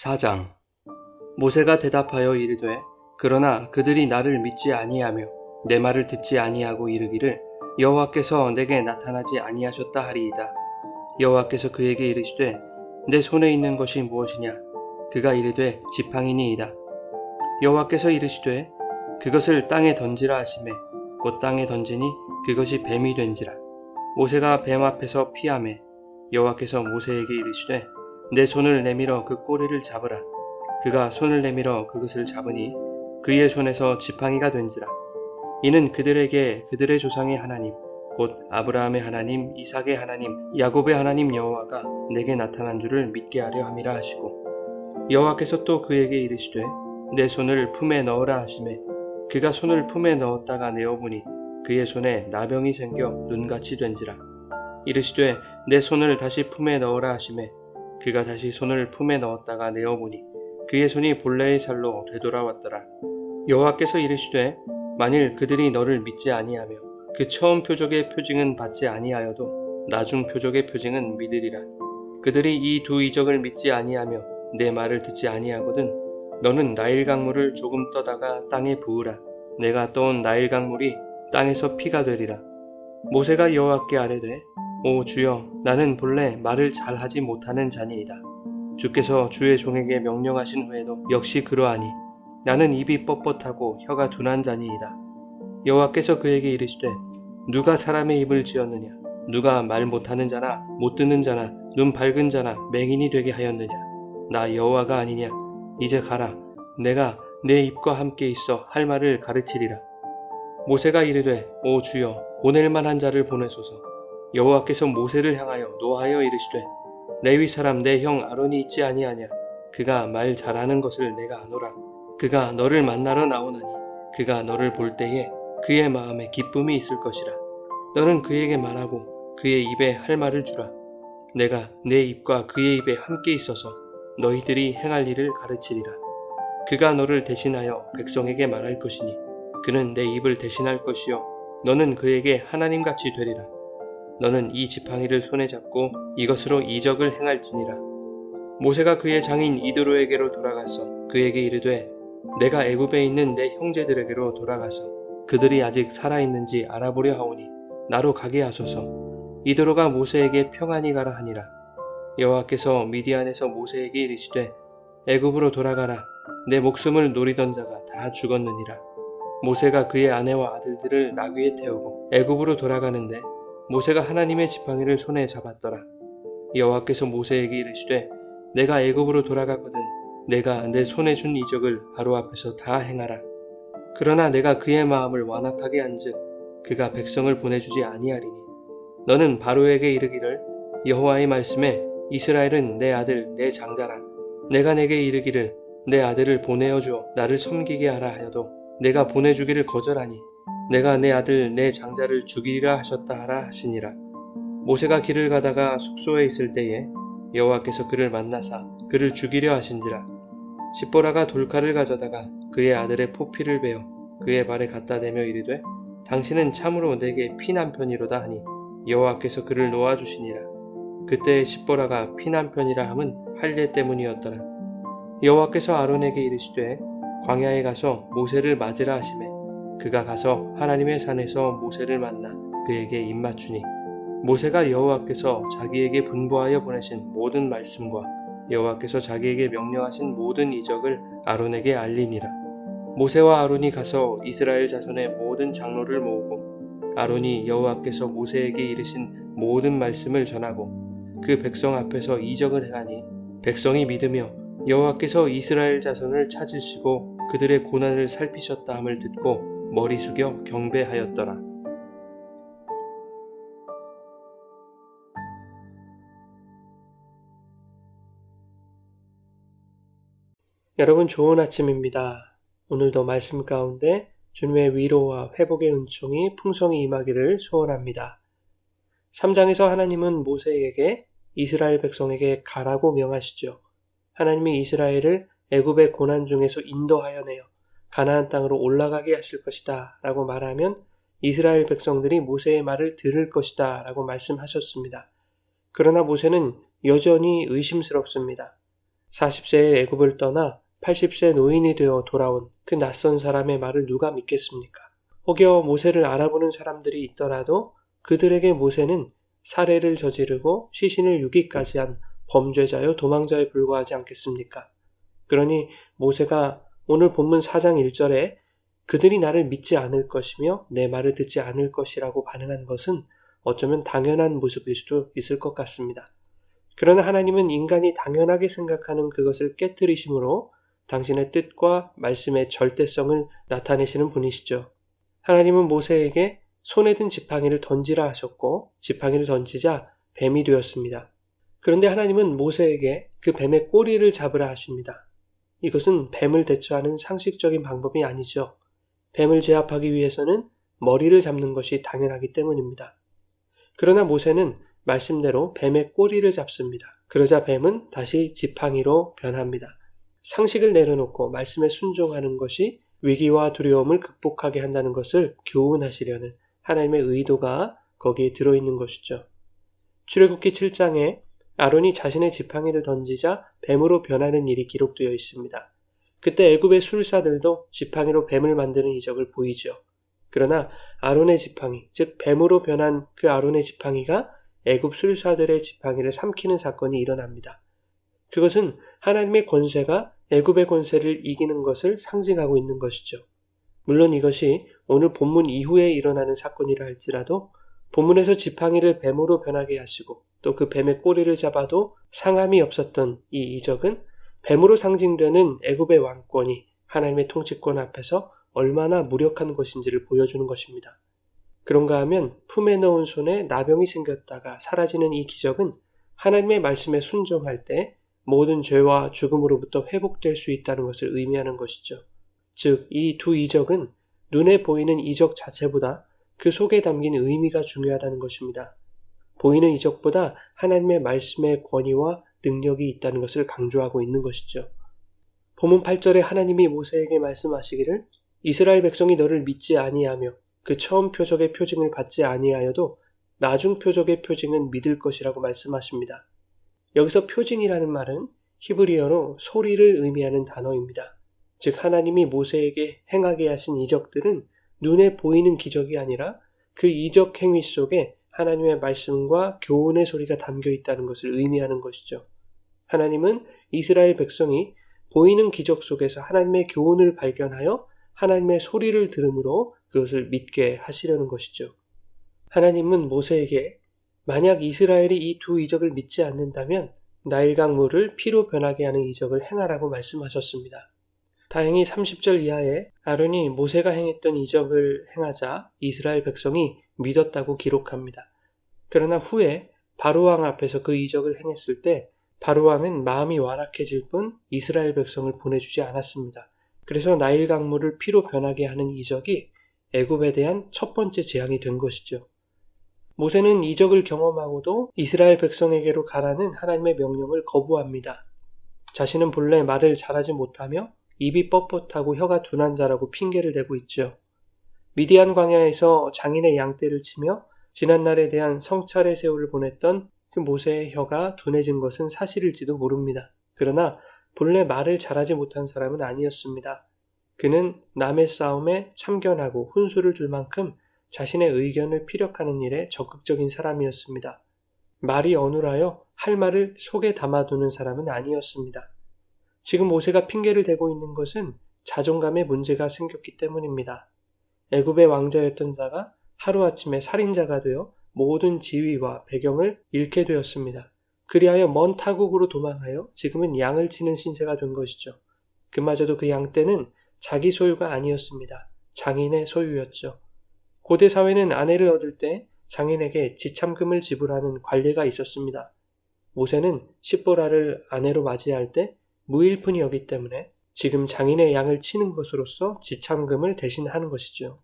4장. 모세가 대답하여 이르되 그러나 그들이 나를 믿지 아니하며 내 말을 듣지 아니하고 이르기를 여호와께서 내게 나타나지 아니하셨다 하리이다. 여호와께서 그에게 이르시되 내 손에 있는 것이 무엇이냐? 그가 이르되 지팡이니이다. 여호와께서 이르시되 그것을 땅에 던지라 하시매 곧 땅에 던지니 그것이 뱀이 된지라. 모세가 뱀 앞에서 피하매 여호와께서 모세에게 이르시되 내 손을 내밀어 그 꼬리를 잡으라. 그가 손을 내밀어 그것을 잡으니 그의 손에서 지팡이가 된지라. 이는 그들에게 그들의 조상의 하나님 곧 아브라함의 하나님, 이삭의 하나님, 야곱의 하나님 여호와가 내게 나타난 줄을 믿게 하려 함이라 하시고, 여호와께서 또 그에게 이르시되 내 손을 품에 넣으라 하시매 그가 손을 품에 넣었다가 내어보니 그의 손에 나병이 생겨 눈같이 된지라. 이르시되 내 손을 다시 품에 넣으라 하시매 그가 다시 손을 품에 넣었다가 내어보니 그의 손이 본래의 살로 되돌아왔더라. 여호와께서 이르시되 만일 그들이 너를 믿지 아니하며 그 처음 표적의 표징은 받지 아니하여도 나중 표적의 표징은 믿으리라. 그들이 이 두 이적을 믿지 아니하며 내 말을 듣지 아니하거든 너는 나일 강물을 조금 떠다가 땅에 부으라. 내가 떠온 나일 강물이 땅에서 피가 되리라. 모세가 여호와께 아뢰되 오 주여, 나는 본래 말을 잘하지 못하는 자니이다. 주께서 주의 종에게 명령하신 후에도 역시 그러하니 나는 입이 뻣뻣하고 혀가 둔한 자니이다. 여호와께서 그에게 이르시되 누가 사람의 입을 지었느냐? 누가 말 못하는 자나 못 듣는 자나 눈 밝은 자나 맹인이 되게 하였느냐? 나 여호와가 아니냐? 이제 가라. 내가 내 입과 함께 있어 할 말을 가르치리라. 모세가 이르되 오 주여, 보낼 만한 자를 보내소서. 여호와께서 모세를 향하여 노하여 이르시되 레위 사람 내 형 아론이 있지 아니하냐? 그가 말 잘하는 것을 내가 아노라. 그가 너를 만나러 나오나니 그가 너를 볼 때에 그의 마음에 기쁨이 있을 것이라. 너는 그에게 말하고 그의 입에 할 말을 주라. 내가 내 입과 그의 입에 함께 있어서 너희들이 행할 일을 가르치리라. 그가 너를 대신하여 백성에게 말할 것이니 그는 내 입을 대신할 것이요 너는 그에게 하나님같이 되리라. 너는 이 지팡이를 손에 잡고 이것으로 이적을 행할지니라. 모세가 그의 장인 이드로에게로 돌아가서 그에게 이르되 내가 애굽에 있는 내 형제들에게로 돌아가서 그들이 아직 살아있는지 알아보려 하오니 나로 가게 하소서. 이드로가 모세에게 평안히 가라 하니라. 여호와께서 미디안에서 모세에게 이르시되 애굽으로 돌아가라. 내 목숨을 노리던 자가 다 죽었느니라. 모세가 그의 아내와 아들들을 나귀에 태우고 애굽으로 돌아가는데 모세가 하나님의 지팡이를 손에 잡았더라. 여호와께서 모세에게 이르시되 내가 애굽으로 돌아가거든 내가 내 손에 준 이적을 바로 앞에서 다 행하라. 그러나 내가 그의 마음을 완악하게 한즉 그가 백성을 보내주지 아니하리니 너는 바로에게 이르기를 여호와의 말씀에 이스라엘은 내 아들 내 장자라. 내가 내게 이르기를 내 아들을 보내어 주어 나를 섬기게 하라 하여도 내가 보내주기를 거절하니 내가 내 아들 내 장자를 죽이리라 하셨다 하라 하시니라. 모세가 길을 가다가 숙소에 있을 때에 여호와께서 그를 만나사 그를 죽이려 하신지라. 십보라가 돌칼을 가져다가 그의 아들의 포피를 베어 그의 발에 갖다 대며 이르되 당신은 참으로 내게 피난 편이로다 하니 여호와께서 그를 놓아주시니라. 그때 십보라가 피난 편이라 함은 할례 때문이었더라. 여호와께서 아론에게 이르시되 광야에 가서 모세를 맞으라 하시매 그가 가서 하나님의 산에서 모세를 만나 그에게 입맞추니 모세가 여호와께서 자기에게 분부하여 보내신 모든 말씀과 여호와께서 자기에게 명령하신 모든 이적을 아론에게 알리니라. 모세와 아론이 가서 이스라엘 자손의 모든 장로를 모으고 아론이 여호와께서 모세에게 이르신 모든 말씀을 전하고 그 백성 앞에서 이적을 행하니 백성이 믿으며 여호와께서 이스라엘 자손을 찾으시고 그들의 고난을 살피셨다 함을 듣고 머리 숙여 경배하였더라. 여러분 좋은 아침입니다. 오늘도 말씀 가운데 주님의 위로와 회복의 은총이 풍성히 임하기를 소원합니다. 3장에서 하나님은 모세에게 이스라엘 백성에게 가라고 명하시죠. 하나님이 이스라엘을 애굽의 고난 중에서 인도하여 내어 가나안 땅으로 올라가게 하실 것이다 라고 말하면 이스라엘 백성들이 모세의 말을 들을 것이다 라고 말씀하셨습니다. 그러나 모세는 여전히 의심스럽습니다. 40세에 애굽을 떠나 80세 노인이 되어 돌아온 그 낯선 사람의 말을 누가 믿겠습니까? 혹여 모세를 알아보는 사람들이 있더라도 그들에게 모세는 살해를 저지르고 시신을 유기까지 한 범죄자요 도망자에 불과하지 않겠습니까? 그러니 모세가 오늘 본문 4장 1절에 그들이 나를 믿지 않을 것이며 내 말을 듣지 않을 것이라고 반응한 것은 어쩌면 당연한 모습일 수도 있을 것 같습니다. 그러나 하나님은 인간이 당연하게 생각하는 그것을 깨뜨리심으로 당신의 뜻과 말씀의 절대성을 나타내시는 분이시죠. 하나님은 모세에게 손에 든 지팡이를 던지라 하셨고 지팡이를 던지자 뱀이 되었습니다. 그런데 하나님은 모세에게 그 뱀의 꼬리를 잡으라 하십니다. 이것은 뱀을 대처하는 상식적인 방법이 아니죠. 뱀을 제압하기 위해서는 머리를 잡는 것이 당연하기 때문입니다. 그러나 모세는 말씀대로 뱀의 꼬리를 잡습니다. 그러자 뱀은 다시 지팡이로 변합니다. 상식을 내려놓고 말씀에 순종하는 것이 위기와 두려움을 극복하게 한다는 것을 교훈하시려는 하나님의 의도가 거기에 들어있는 것이죠. 출애굽기 7장에 아론이 자신의 지팡이를 던지자 뱀으로 변하는 일이 기록되어 있습니다. 그때 애굽의 술사들도 지팡이로 뱀을 만드는 이적을 보이죠. 그러나 아론의 지팡이, 즉 뱀으로 변한 그 아론의 지팡이가 애굽 술사들의 지팡이를 삼키는 사건이 일어납니다. 그것은 하나님의 권세가 애굽의 권세를 이기는 것을 상징하고 있는 것이죠. 물론 이것이 오늘 본문 이후에 일어나는 사건이라 할지라도 본문에서 지팡이를 뱀으로 변하게 하시고 또 그 뱀의 꼬리를 잡아도 상함이 없었던 이 이적은 뱀으로 상징되는 애굽의 왕권이 하나님의 통치권 앞에서 얼마나 무력한 것인지를 보여주는 것입니다. 그런가 하면 품에 넣은 손에 나병이 생겼다가 사라지는 이 기적은 하나님의 말씀에 순종할 때 모든 죄와 죽음으로부터 회복될 수 있다는 것을 의미하는 것이죠. 즉, 이 두 이적은 눈에 보이는 이적 자체보다 그 속에 담긴 의미가 중요하다는 것입니다. 보이는 이적보다 하나님의 말씀의 권위와 능력이 있다는 것을 강조하고 있는 것이죠. 본문 8절에 하나님이 모세에게 말씀하시기를 이스라엘 백성이 너를 믿지 아니하며 그 처음 표적의 표징을 받지 아니하여도 나중 표적의 표징은 믿을 것이라고 말씀하십니다. 여기서 표징이라는 말은 히브리어로 소리를 의미하는 단어입니다. 즉 하나님이 모세에게 행하게 하신 이적들은 눈에 보이는 기적이 아니라 그 이적 행위 속에 하나님의 말씀과 교훈의 소리가 담겨 있다는 것을 의미하는 것이죠. 하나님은 이스라엘 백성이 보이는 기적 속에서 하나님의 교훈을 발견하여 하나님의 소리를 들음으로 그것을 믿게 하시려는 것이죠. 하나님은 모세에게 만약 이스라엘이 이 두 이적을 믿지 않는다면 나일강 물을 피로 변하게 하는 이적을 행하라고 말씀하셨습니다. 다행히 30절 이하에 아론이 모세가 행했던 이적을 행하자 이스라엘 백성이 믿었다고 기록합니다. 그러나 후에 바로왕 앞에서 그 이적을 행했을 때 바로왕은 마음이 완악해질 뿐 이스라엘 백성을 보내주지 않았습니다. 그래서 나일 강물을 피로 변하게 하는 이적이 애굽에 대한 첫 번째 재앙이 된 것이죠. 모세는 이적을 경험하고도 이스라엘 백성에게로 가라는 하나님의 명령을 거부합니다. 자신은 본래 말을 잘하지 못하며 입이 뻣뻣하고 혀가 둔한 자라고 핑계를 대고 있죠. 미디안 광야에서 장인의 양떼를 치며 지난날에 대한 성찰의 세월을 보냈던 그 모세의 혀가 둔해진 것은 사실일지도 모릅니다. 그러나 본래 말을 잘하지 못한 사람은 아니었습니다. 그는 남의 싸움에 참견하고 훈수를 둘 만큼 자신의 의견을 피력하는 일에 적극적인 사람이었습니다. 말이 어눌하여 할 말을 속에 담아두는 사람은 아니었습니다. 지금 모세가 핑계를 대고 있는 것은 자존감에 문제가 생겼기 때문입니다. 애굽의 왕자였던 자가 하루아침에 살인자가 되어 모든 지위와 배경을 잃게 되었습니다. 그리하여 먼 타국으로 도망하여 지금은 양을 치는 신세가 된 것이죠. 그마저도 그 양떼는 자기 소유가 아니었습니다. 장인의 소유였죠. 고대 사회는 아내를 얻을 때 장인에게 지참금을 지불하는 관례가 있었습니다. 모세는 십보라를 아내로 맞이할 때 무일푼이었기 때문에 지금 장인의 양을 치는 것으로서 지참금을 대신하는 것이죠.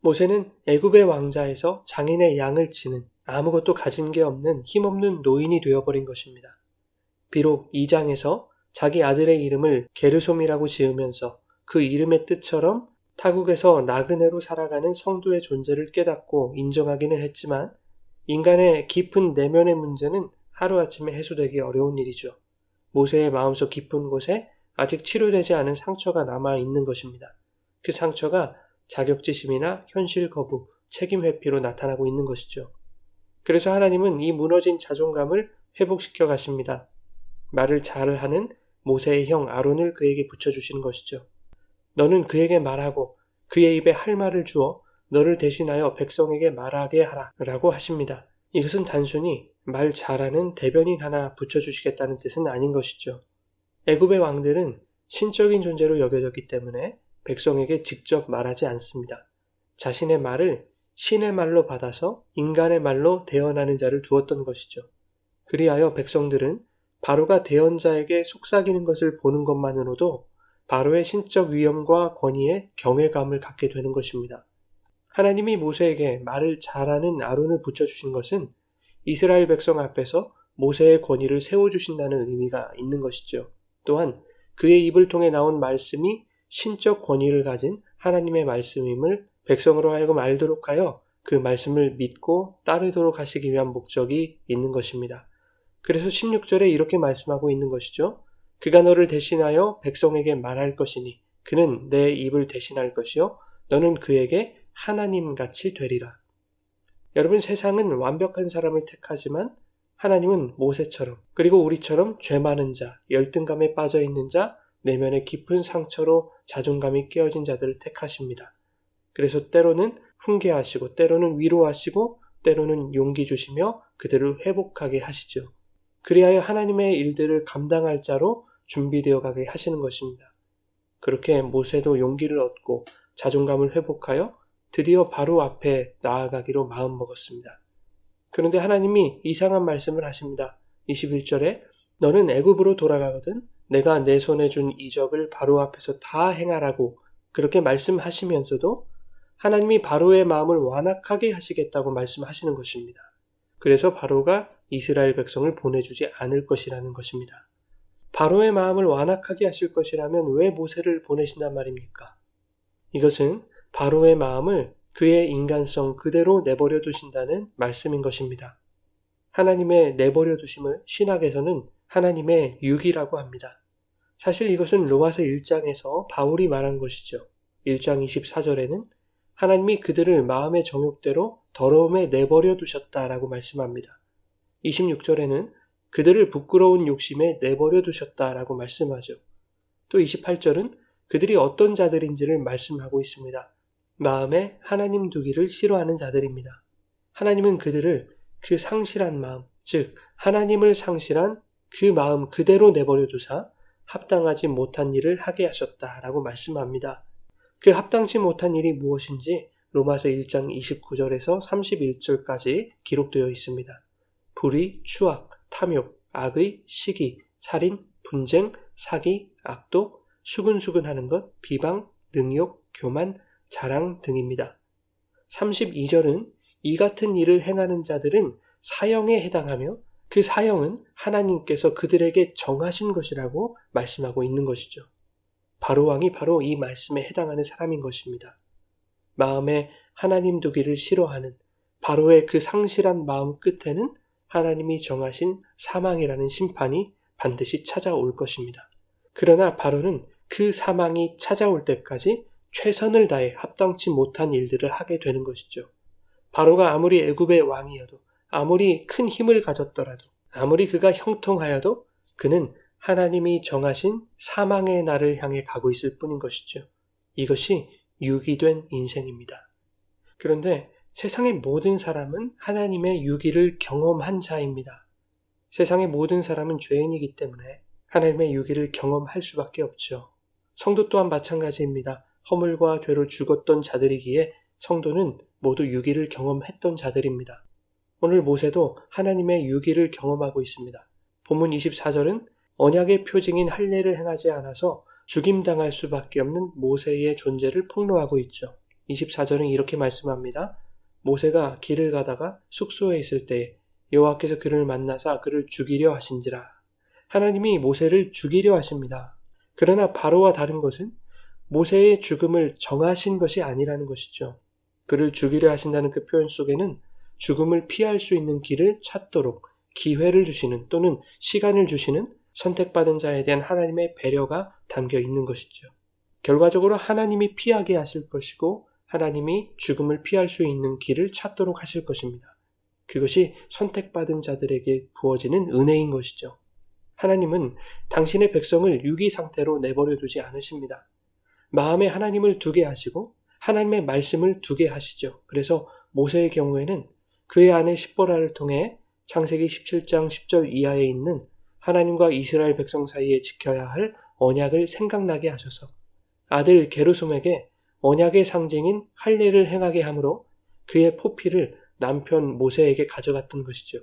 모세는 애굽의 왕자에서 장인의 양을 치는 아무것도 가진 게 없는 힘없는 노인이 되어버린 것입니다. 비록 2장에서 자기 아들의 이름을 게르솜이라고 지으면서 그 이름의 뜻처럼 타국에서 나그네로 살아가는 성도의 존재를 깨닫고 인정하기는 했지만 인간의 깊은 내면의 문제는 하루아침에 해소되기 어려운 일이죠. 모세의 마음속 깊은 곳에 아직 치료되지 않은 상처가 남아 있는 것입니다. 그 상처가 자격지심이나 현실 거부, 책임 회피로 나타나고 있는 것이죠. 그래서 하나님은 이 무너진 자존감을 회복시켜 가십니다. 말을 잘하는 모세의 형 아론을 그에게 붙여주시는 것이죠. 너는 그에게 말하고 그의 입에 할 말을 주어 너를 대신하여 백성에게 말하게 하라 라고 하십니다. 이것은 단순히 말 잘하는 대변인 하나 붙여주시겠다는 뜻은 아닌 것이죠. 애굽의 왕들은 신적인 존재로 여겨졌기 때문에 백성에게 직접 말하지 않습니다. 자신의 말을 신의 말로 받아서 인간의 말로 대언하는 자를 두었던 것이죠. 그리하여 백성들은 바로가 대언자에게 속삭이는 것을 보는 것만으로도 바로의 신적 위엄과 권위에 경외감을 갖게 되는 것입니다. 하나님이 모세에게 말을 잘하는 아론을 붙여주신 것은 이스라엘 백성 앞에서 모세의 권위를 세워주신다는 의미가 있는 것이죠. 또한 그의 입을 통해 나온 말씀이 신적 권위를 가진 하나님의 말씀임을 백성으로 하여금 알도록 하여 그 말씀을 믿고 따르도록 하시기 위한 목적이 있는 것입니다. 그래서 16절에 이렇게 말씀하고 있는 것이죠. 그가 너를 대신하여 백성에게 말할 것이니 그는 내 입을 대신할 것이요 너는 그에게 하나님같이 되리라. 여러분, 세상은 완벽한 사람을 택하지만 하나님은 모세처럼 그리고 우리처럼 죄 많은 자, 열등감에 빠져있는 자, 내면의 깊은 상처로 자존감이 깨어진 자들을 택하십니다. 그래서 때로는 훈계하시고 때로는 위로하시고 때로는 용기 주시며 그들을 회복하게 하시죠. 그리하여 하나님의 일들을 감당할 자로 준비되어 가게 하시는 것입니다. 그렇게 모세도 용기를 얻고 자존감을 회복하여 드디어 바로 앞에 나아가기로 마음먹었습니다. 그런데 하나님이 이상한 말씀을 하십니다. 21절에 너는 애굽으로 돌아가거든 내가 내 손에 준 이적을 바로 앞에서 다 행하라고 그렇게 말씀하시면서도 하나님이 바로의 마음을 완악하게 하시겠다고 말씀하시는 것입니다. 그래서 바로가 이스라엘 백성을 보내주지 않을 것이라는 것입니다. 바로의 마음을 완악하게 하실 것이라면 왜 모세를 보내신단 말입니까? 이것은 바로의 마음을 그의 인간성 그대로 내버려 두신다는 말씀인 것입니다. 하나님의 내버려 두심을 신학에서는 하나님의 유기라고 합니다. 사실 이것은 로마서 1장에서 바울이 말한 것이죠. 1장 24절에는 하나님이 그들을 마음의 정욕대로 더러움에 내버려 두셨다라고 말씀합니다. 26절에는 그들을 부끄러운 욕심에 내버려 두셨다라고 말씀하죠. 또 28절은 그들이 어떤 자들인지를 말씀하고 있습니다. 마음에 하나님 두기를 싫어하는 자들입니다. 하나님은 그들을 그 상실한 마음, 즉 하나님을 상실한 그 마음 그대로 내버려 두사 합당하지 못한 일을 하게 하셨다라고 말씀합니다. 그 합당치 못한 일이 무엇인지 로마서 1장 29절에서 31절까지 기록되어 있습니다. 불의, 추악, 탐욕, 악의, 시기, 살인, 분쟁, 사기, 악독, 수근수근하는 것, 비방, 능욕, 교만, 자랑 등입니다. 32절은 이 같은 일을 행하는 자들은 사형에 해당하며 그 사형은 하나님께서 그들에게 정하신 것이라고 말씀하고 있는 것이죠. 바로왕이 바로 이 말씀에 해당하는 사람인 것입니다. 마음에 하나님 두기를 싫어하는 바로의 그 상실한 마음 끝에는 하나님이 정하신 사망이라는 심판이 반드시 찾아올 것입니다. 그러나 바로는 그 사망이 찾아올 때까지 최선을 다해 합당치 못한 일들을 하게 되는 것이죠. 바로가 아무리 애굽의 왕이어도 아무리 큰 힘을 가졌더라도 아무리 그가 형통하여도 그는 하나님이 정하신 사망의 날을 향해 가고 있을 뿐인 것이죠. 이것이 유기된 인생입니다. 그런데 세상의 모든 사람은 하나님의 유기를 경험한 자입니다. 세상의 모든 사람은 죄인이기 때문에 하나님의 유기를 경험할 수밖에 없죠. 성도 또한 마찬가지입니다. 허물과 죄로 죽었던 자들이기에 성도는 모두 유기를 경험했던 자들입니다. 오늘 모세도 하나님의 유기를 경험하고 있습니다. 본문 24절은 언약의 표징인 할례를 행하지 않아서 죽임당할 수밖에 없는 모세의 존재를 폭로하고 있죠. 24절은 이렇게 말씀합니다. 모세가 길을 가다가 숙소에 있을 때에 여호와께서 그를 만나사 그를 죽이려 하신지라. 하나님이 모세를 죽이려 하십니다. 그러나 바로와 다른 것은 모세의 죽음을 정하신 것이 아니라는 것이죠. 그를 죽이려 하신다는 그 표현 속에는 죽음을 피할 수 있는 길을 찾도록 기회를 주시는 또는 시간을 주시는 선택받은 자에 대한 하나님의 배려가 담겨 있는 것이죠. 결과적으로 하나님이 피하게 하실 것이고 하나님이 죽음을 피할 수 있는 길을 찾도록 하실 것입니다. 그것이 선택받은 자들에게 부어지는 은혜인 것이죠. 하나님은 당신의 백성을 유기 상태로 내버려 두지 않으십니다. 마음에 하나님을 두게 하시고 하나님의 말씀을 두게 하시죠. 그래서 모세의 경우에는 그의 아내 십보라를 통해 창세기 17장 10절 이하에 있는 하나님과 이스라엘 백성 사이에 지켜야 할 언약을 생각나게 하셔서 아들 게르솜에게 언약의 상징인 할례를 행하게 함으로 그의 포피를 남편 모세에게 가져갔던 것이죠.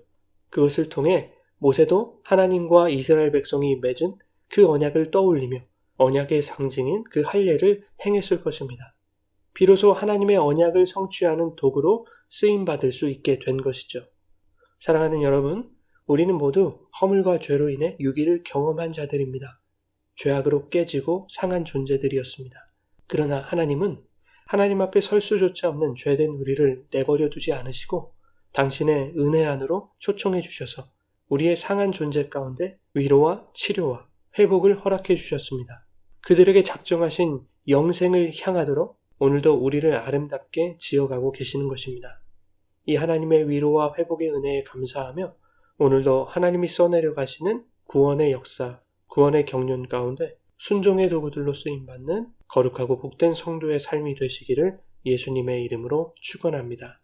그것을 통해 모세도 하나님과 이스라엘 백성이 맺은 그 언약을 떠올리며 언약의 상징인 그 할례를 행했을 것입니다. 비로소 하나님의 언약을 성취하는 도구로 쓰임받을 수 있게 된 것이죠. 사랑하는 여러분, 우리는 모두 허물과 죄로 인해 유기를 경험한 자들입니다. 죄악으로 깨지고 상한 존재들이었습니다. 그러나 하나님은 하나님 앞에 설 수조차 없는 죄된 우리를 내버려 두지 않으시고 당신의 은혜 안으로 초청해 주셔서 우리의 상한 존재 가운데 위로와 치료와 회복을 허락해 주셨습니다. 그들에게 작정하신 영생을 향하도록 오늘도 우리를 아름답게 지어가고 계시는 것입니다. 이 하나님의 위로와 회복의 은혜에 감사하며 오늘도 하나님이 써내려 가시는 구원의 역사, 구원의 경륜 가운데 순종의 도구들로 쓰임받는 거룩하고 복된 성도의 삶이 되시기를 예수님의 이름으로 축원합니다.